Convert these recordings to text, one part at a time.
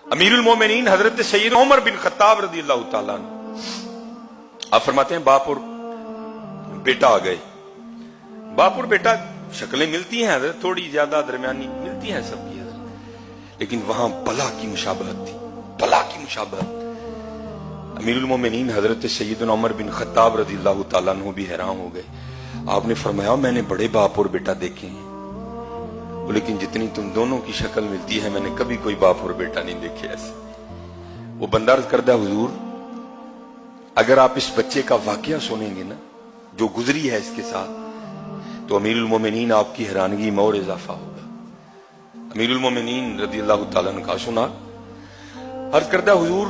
अमीरुल मोमिनीन हजरत Syed Umar bin Khattab रज़ी अल्लाह तआला अन्हु, आप फरमाते हैं बाप और बेटा आ गए। बाप और बेटा शक्लें मिलती हैं हजरत, थोड़ी ज्यादा दरमियानी मिलती हैं सबकी हजरत, लेकिन वहां बला की मुशाबहत थी, बला की मुशाबहत। अमीरुल मोमिनीन हजरत सैयदना उमर बिन खत्ताब रज़ी अल्लाह तआला अन्हु भी हैरान हो गए। आपने फरमाया मैंने बड़े बाप और बेटा देखे हैं, लेकिन जितनी तुम दोनों की शक्ल मिलती है मैंने कभी कोई बाप और बेटा नहीं देखे ऐसे। वो बंदा अर्ज करदा हुजूर अगर आप इस बच्चे का वाकया सुनेंगे ना जो गुजरी है इसके साथ, तो अमीरुल मोमिनीन आपकी हैरानगी में और इजाफा होगा। अमीरुल मोमिनीन रज़ी अल्लाह तआला अन्हु का सुना, अर्ज करदा हुजूर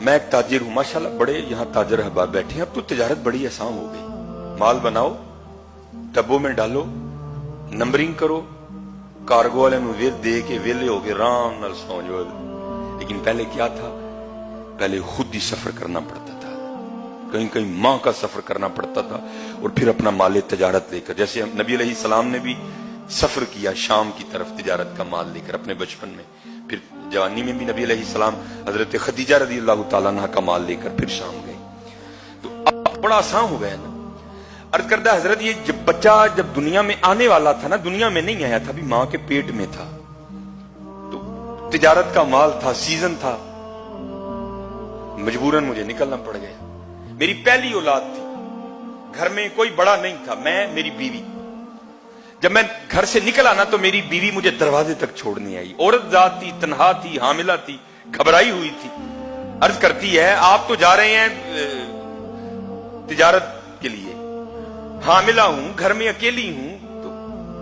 मैं एक ताजिर हूं, माशाल्लाह बड़े यहाँ ताजर अहबाब बैठे हैं, अब तो तिजारत बड़ी आसान हो गई, माल बनाओ डब्बों में डालो नंबरिंग करो, कार्गो वाले वेल दे के वेले हो के आराम नाल सौ जाओ। लेकिन पहले क्या था, पहले खुद ही सफर करना पड़ता था, कहीं कहीं माह का सफर करना पड़ता था और फिर अपना माल तिजारत लेकर, जैसे नबी अलैहिस्सलाम ने भी सफर किया शाम की तरफ तिजारत का माल लेकर अपने बचपन में, फिर जवानी में भी नबी अलैहिस्सलाम हजरत खदीजा रज़ी अल्लाह तआला अन्हा का माल लेकर फिर शाम गए। तो अब बड़ा आसान हो गया ना। अर्ज करदा हजरत ये जब बच्चा जब दुनिया में आने वाला था ना, दुनिया में नहीं आया था, अभी मां के पेट में था, तो तिजारत का माल था, सीजन था, मजबूरन मुझे निकलना पड़ गया। मेरी पहली औलाद थी, घर में कोई बड़ा नहीं था, मैं मेरी बीवी। जब मैं घर से निकला ना तो मेरी बीवी मुझे दरवाजे तक छोड़ने आई। औरत जात थी, तन्हा थी, हामिला थी, घबराई हुई थी। अर्ज करती है आप तो जा रहे हैं तिजारत के लिए, हामिला हूं, घर में अकेली हूं, तो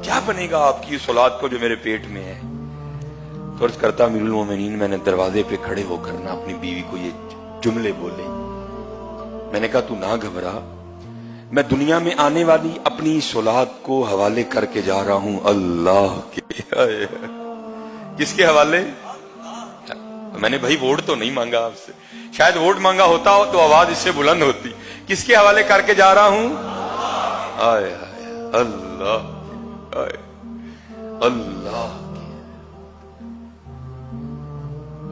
क्या बनेगा आपकी इस औलाद को जो मेरे पेट में है। तो अर्ज करता अमीरुल मोमिनीन मैंने दरवाजे पे खड़े होकर ना अपनी बीवी को ये जुमले बोले। मैंने कहा तू ना घबरा, मैं दुनिया में आने वाली अपनी इस औलाद को हवाले करके जा रहा हूं अल्लाह के। किसके हवाले? मैंने भाई वोट तो नहीं मांगा आपसे, शायद वोट मांगा होता हो तो आवाज इससे बुलंद होती। किसके हवाले करके जा रहा हूं? आय आय अल्लाह, आय अल्लाह।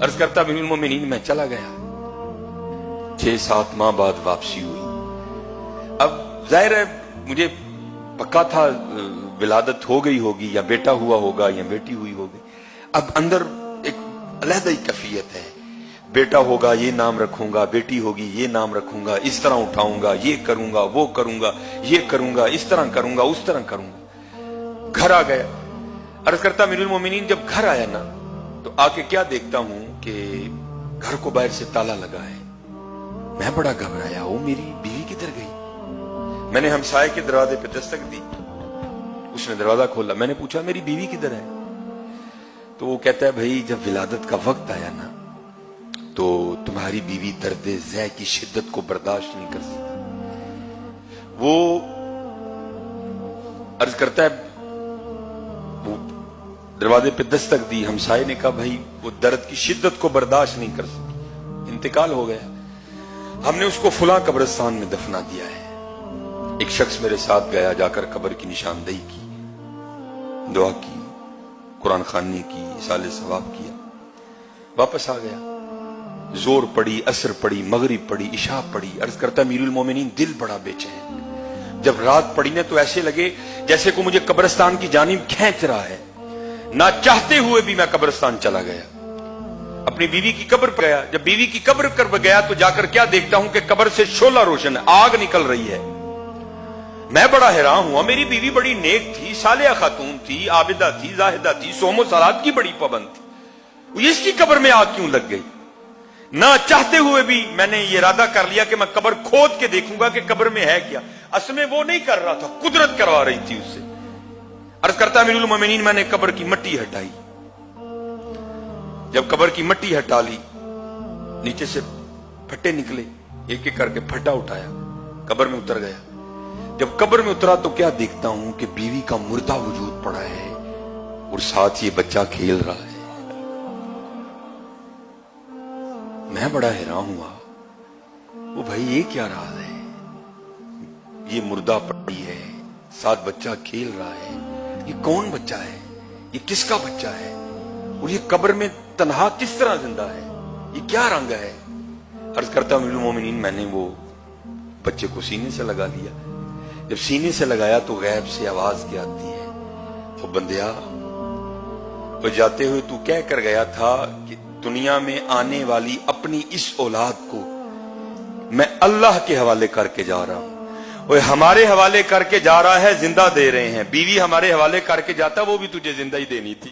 अर्ज करता अमीरुल मोमिनीन मैं चला गया। 6-7 माह बाद वापसी हुई। अब जाहिर है मुझे पक्का था विलादत हो गई होगी या बेटा हुआ होगा या बेटी हुई होगी। अब अंदर एक अलग ही कैफियत है, बेटा होगा ये नाम रखूंगा, बेटी होगी ये नाम रखूंगा, इस तरह उठाऊंगा, ये करूंगा, वो करूंगा, ये करूंगा, इस तरह करूंगा, उस तरह करूंगा। घर आ गया। अर्ज करता अमीरुल मोमिनीन जब घर आया ना तो आके क्या देखता हूं कि घर को बाहर से ताला लगा है। मैं बड़ा घबराया, वो मेरी बीवी किधर गई। मैंने हमसाये के दरवाजे पे दस्तक दी, उसने दरवाजा खोला। मैंने पूछा मेरी बीवी किधर है, तो वो कहता है भाई जब विलादत का वक्त आया ना तो तुम्हारी बीवी दर्द ज़ै की शिद्दत को बर्दाश्त नहीं कर सकती। वो अर्ज करता है वो दरवाजे पे दस्तक दी, हमसाये ने कहा भाई वो दर्द की शिद्दत को बर्दाश्त नहीं कर सकी, इंतकाल हो गया, हमने उसको फुला कब्रिस्तान में दफना दिया है। एक शख्स मेरे साथ गया, जाकर कब्र की निशानदेही की, दुआ की, कुरान खानी की, साले सवाब किया, वापस आ गया। जोर पड़ी, असर पड़ी, मगरिब पड़ी, इशा पड़ी। अर्ज करता अमीरुल मोमिनीन दिल बड़ा बेचैन। जब रात पड़ी ना तो ऐसे लगे जैसे को मुझे कब्रिस्तान की जानिब खींच रहा है। ना चाहते हुए भी मैं कब्रिस्तान चला गया, अपनी बीवी की कब्र पर गया। जब बीवी की कब्र पर गया तो जाकर क्या देखता हूं कि कब्र से शोला रोशन, आग निकल रही है। मैं बड़ा हैरान हुआ, मेरी बीवी बड़ी नेक थी, सालिया खातून थी, आबिदा थी, जाहिदा थी, सोमो सलात की बड़ी पाबंद थी, इसकी कब्र में आग क्यों लग गई। ना चाहते हुए भी मैंने ये इरादा कर लिया कि मैं कब्र खोद के देखूंगा कि कब्र में है क्या। असल में वो नहीं कर रहा था, कुदरत करवा रही थी उससे। अर्ज करता अमीरुल मोमिनीन मैंने कब्र की मिट्टी हटाई। जब कब्र की मिट्टी हटा ली, नीचे से फट्टे निकले, एक एक करके फट्टा उठाया, कब्र में उतर गया। जब कब्र में उतरा तो क्या देखता हूं कि बीवी का मुर्दा वजूद पड़ा है और साथ ये बच्चा खेल रहा है। मैं बड़ा हैरान हुआ, वो भाई ये क्या राज है, ये मुर्दा पड़ी है, साथ बच्चा खेल रहा है, ये कौन बच्चा है, ये किसका बच्चा है, और ये कब्र में تنہا کس طرح زندہ ہے, یہ کیا رنگ ہے؟ عرض کرتا ہوں مومنین, میں نے وہ بچے کو سینے سے لگا لیا. جب سینے سے لگایا تو غیب سے آواز کیا آتی ہے, وہ بندیا وہ جاتے ہوئے تو کہہ کر گیا تھا کہ دنیا میں آنے والی اپنی اس اولاد کو میں اللہ کے حوالے کر کے جا رہا ہوں. وہ ہمارے حوالے کر کے جا رہا ہے, زندہ دے رہے ہیں. بیوی ہمارے حوالے کر کے جاتا, وہ بھی تجھے زندہ ہی دینی تھی.